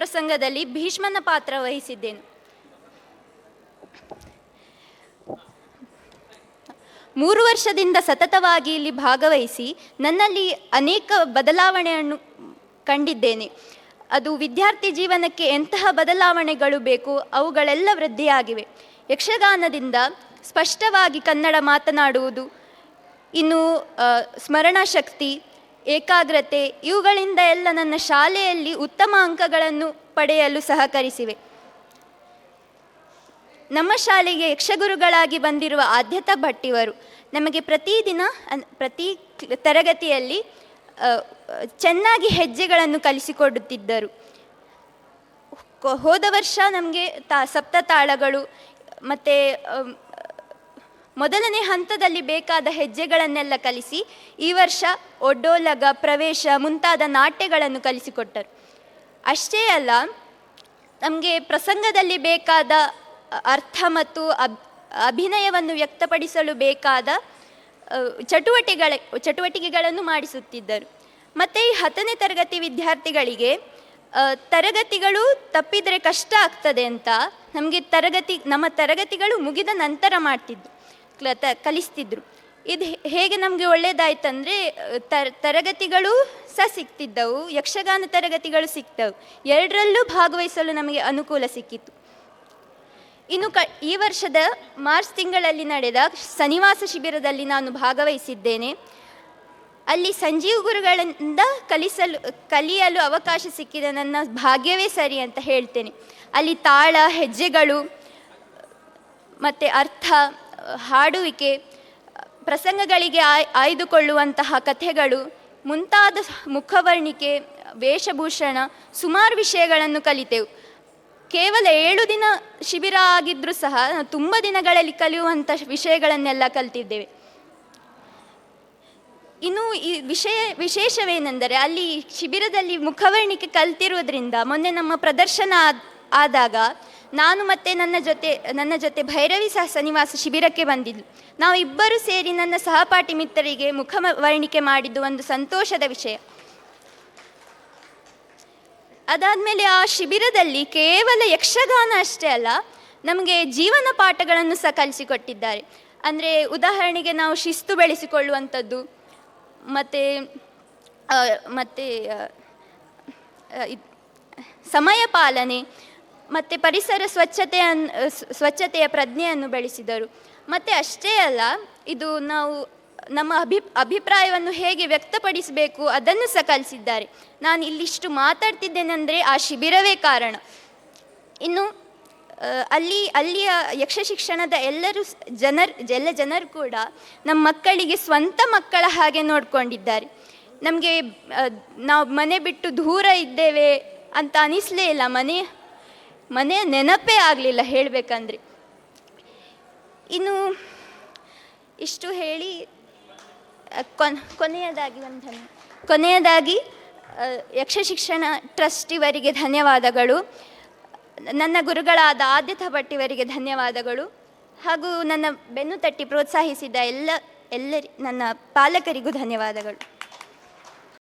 ಪ್ರಸಂಗದಲ್ಲಿ ಭೀಷ್ಮನ ಪಾತ್ರ ವಹಿಸಿದ್ದೇನೆ. 3 ವರ್ಷದಿಂದ ಸತತವಾಗಿ ಇಲ್ಲಿ ಭಾಗವಹಿಸಿ ನನ್ನಲ್ಲಿ ಅನೇಕ ಬದಲಾವಣೆಯನ್ನು ಕಂಡಿದ್ದೇನೆ. ಅದು ವಿದ್ಯಾರ್ಥಿ ಜೀವನಕ್ಕೆ ಎಂತಹ ಬದಲಾವಣೆಗಳು ಬೇಕು ಅವುಗಳೆಲ್ಲ ವೃದ್ಧಿಯಾಗಿವೆ. ಯಕ್ಷಗಾನದಿಂದ ಸ್ಪಷ್ಟವಾಗಿ ಕನ್ನಡ ಮಾತನಾಡುವುದು, ಇನ್ನು ಸ್ಮರಣಶಕ್ತಿ, ಏಕಾಗ್ರತೆ ಇವುಗಳಿಂದ ಎಲ್ಲ ನನ್ನ ಶಾಲೆಯಲ್ಲಿ ಉತ್ತಮ ಅಂಕಗಳನ್ನು ಪಡೆಯಲು ಸಹಕರಿಸಿವೆ. ನಮ್ಮ ಶಾಲೆಗೆ ಯಕ್ಷಗುರುಗಳಾಗಿ ಬಂದಿರುವ ಆದ್ಯತಾ ಭಟ್ಟಿಯವರು ನಮಗೆ ಪ್ರತಿ ತರಗತಿಯಲ್ಲಿ ಚೆನ್ನಾಗಿ ಹೆಜ್ಜೆಗಳನ್ನು ಕಲಿಸಿಕೊಡುತ್ತಿದ್ದರು. ಹೋದ ವರ್ಷ ನಮಗೆ ಸಪ್ತ ತಾಳಗಳು ಮತ್ತು ಮೊದಲನೇ ಹಂತದಲ್ಲಿ ಬೇಕಾದ ಹೆಜ್ಜೆಗಳನ್ನೆಲ್ಲ ಕಲಿಸಿ ಈ ವರ್ಷ ಒಡ್ಡೋಲಗ, ಪ್ರವೇಶ ಮುಂತಾದ ನಾಟ್ಯಗಳನ್ನು ಕಲಿಸಿಕೊಟ್ಟರು. ಅಷ್ಟೇ ಅಲ್ಲ, ನಮಗೆ ಪ್ರಸಂಗದಲ್ಲಿ ಬೇಕಾದ ಅರ್ಥ ಮತ್ತು ಅಭಿನಯವನ್ನು ವ್ಯಕ್ತಪಡಿಸಲು ಬೇಕಾದ ಚಟುವಟಿಕೆಗಳನ್ನು ಮಾಡಿಸುತ್ತಿದ್ದರು. ಮತ್ತು ಈ 10ನೇ ತರಗತಿ ವಿದ್ಯಾರ್ಥಿಗಳಿಗೆ ತರಗತಿಗಳು ತಪ್ಪಿದರೆ ಕಷ್ಟ ಆಗ್ತದೆ ಅಂತ ನಮಗೆ ನಮ್ಮ ತರಗತಿಗಳು ಮುಗಿದ ನಂತರ ಕಲಿಸ್ತಿದ್ರು. ಇದು ಹೇಗೆ ನಮಗೆ ಒಳ್ಳೆಯದಾಯ್ತಂದರೆ ತರಗತಿಗಳು ಸಹ ಸಿಗ್ತಿದ್ದವು, ಯಕ್ಷಗಾನ ತರಗತಿಗಳು ಸಿಗ್ತವು, ಎರಡರಲ್ಲೂ ಭಾಗವಹಿಸಲು ನಮಗೆ ಅನುಕೂಲ ಸಿಕ್ಕಿತ್ತು. ಇನ್ನು ಈ ವರ್ಷದ ಮಾರ್ಚ್ ತಿಂಗಳಲ್ಲಿ ನಡೆದ ಸನ್ನಿವಾಸ ಶಿಬಿರದಲ್ಲಿ ನಾನು ಭಾಗವಹಿಸಿದ್ದೇನೆ. ಅಲ್ಲಿ ಸಂಜೀವ್ ಗುರುಗಳಿಂದ ಕಲಿಯಲು ಅವಕಾಶ ಸಿಕ್ಕಿದ ನನ್ನ ಭಾಗ್ಯವೇ ಸರಿ ಅಂತ ಹೇಳ್ತೇನೆ. ಅಲ್ಲಿ ತಾಳ, ಹೆಜ್ಜೆಗಳು ಮತ್ತು ಅರ್ಥ, ಹಾಡುವಿಕೆ, ಪ್ರಸಂಗಗಳಿಗೆ ಆಯ್ದುಕೊಳ್ಳುವಂತಹ ಕಥೆಗಳು ಮುಂತಾದ ಮುಖವರ್ಣಿಕೆ, ವೇಷಭೂಷಣ ಸುಮಾರು ವಿಷಯಗಳನ್ನು ಕಲಿತೆವು. ಕೇವಲ 7 ದಿನ ಶಿಬಿರ ಆಗಿದ್ದರೂ ಸಹ ತುಂಬ ದಿನಗಳಲ್ಲಿ ಕಲಿಯುವಂಥ ವಿಷಯಗಳನ್ನೆಲ್ಲ ಕಲಿತಿದ್ದೇವೆ. ಇನ್ನು ಈ ವಿಶೇಷವೇನೆಂದರೆ ಅಲ್ಲಿ ಶಿಬಿರದಲ್ಲಿ ಮುಖವರ್ಣಿಕೆ ಕಲ್ತಿರುವುದರಿಂದ ಮೊನ್ನೆ ನಮ್ಮ ಪ್ರದರ್ಶನ ಆದಾಗ ನಾನು ಮತ್ತು ನನ್ನ ಜೊತೆ ಭೈರವಿ ಸಹ ಸನ್ನಿವಾಸ ಶಿಬಿರಕ್ಕೆ ಬಂದಿದ್ಲು. ನಾವು ಇಬ್ಬರು ಸೇರಿ ನನ್ನ ಸಹಪಾಠಿ ಮಿತ್ರರಿಗೆ ಮುಖವರ್ಣಿಕೆ ಮಾಡಿದ್ದು ಒಂದು ಸಂತೋಷದ ವಿಷಯ. ಅದಾದಮೇಲೆ ಆ ಶಿಬಿರದಲ್ಲಿ ಕೇವಲ ಯಕ್ಷಗಾನ ಅಷ್ಟೇ ಅಲ್ಲ, ನಮಗೆ ಜೀವನ ಪಾಠಗಳನ್ನು ಸಹ ಕಲಿಸಿಕೊಟ್ಟಿದ್ದಾರೆ. ಅಂದರೆ ಉದಾಹರಣೆಗೆ ನಾವು ಶಿಸ್ತು ಬೆಳೆಸಿಕೊಳ್ಳುವಂಥದ್ದು, ಮತ್ತು ಸಮಯ ಪಾಲನೆ ಮತ್ತು ಪರಿಸರ ಸ್ವಚ್ಛತೆಯ ಪ್ರಜ್ಞೆಯನ್ನು ಬೆಳೆಸಿದರು. ಮತ್ತು ಅಷ್ಟೇ ಅಲ್ಲ, ಇದು ನಾವು ನಮ್ಮ ಅಭಿಪ್ರಾಯವನ್ನು ಹೇಗೆ ವ್ಯಕ್ತಪಡಿಸಬೇಕು ಅದನ್ನು ಸಹ ಕಲಿಸಿದ್ದಾರೆ. ನಾನು ಇಲ್ಲಿಷ್ಟು ಮಾತಾಡ್ತಿದ್ದೇನೆಂದರೆ ಆ ಶಿಬಿರವೇ ಕಾರಣ. ಇನ್ನು ಅಲ್ಲಿಯ ಯಕ್ಷ ಶಿಕ್ಷಣದ ಎಲ್ಲ ಜನರು ಕೂಡ ನಮ್ಮ ಮಕ್ಕಳಿಗೆ ಸ್ವಂತ ಮಕ್ಕಳ ಹಾಗೆ ನೋಡಿಕೊಂಡಿದ್ದಾರೆ. ನಮಗೆ ನಾವು ಮನೆ ಬಿಟ್ಟು ದೂರ ಇದ್ದೇವೆ ಅಂತ ಅನಿಸಲೇ ಇಲ್ಲ, ಮನೆ ನೆನಪೇ ಆಗಲಿಲ್ಲ ಹೇಳಬೇಕಂದ್ರೆ. ಇನ್ನು ಇಷ್ಟು ಹೇಳಿ ಕೊನೆಯದಾಗಿ ಯಕ್ಷ ಶಿಕ್ಷಣ ಟ್ರಸ್ಟ್ ಇವರಿಗೆ ಧನ್ಯವಾದಗಳು, ನನ್ನ ಗುರುಗಳಾದ ಆದ್ಯತಾ ಭಟ್ಟಿಯವರಿಗೆ ಧನ್ಯವಾದಗಳು, ಹಾಗೂ ನನ್ನ ಬೆನ್ನು ತಟ್ಟಿ ಪ್ರೋತ್ಸಾಹಿಸಿದ ನನ್ನ ಪಾಲಕರಿಗೂ ಧನ್ಯವಾದಗಳು.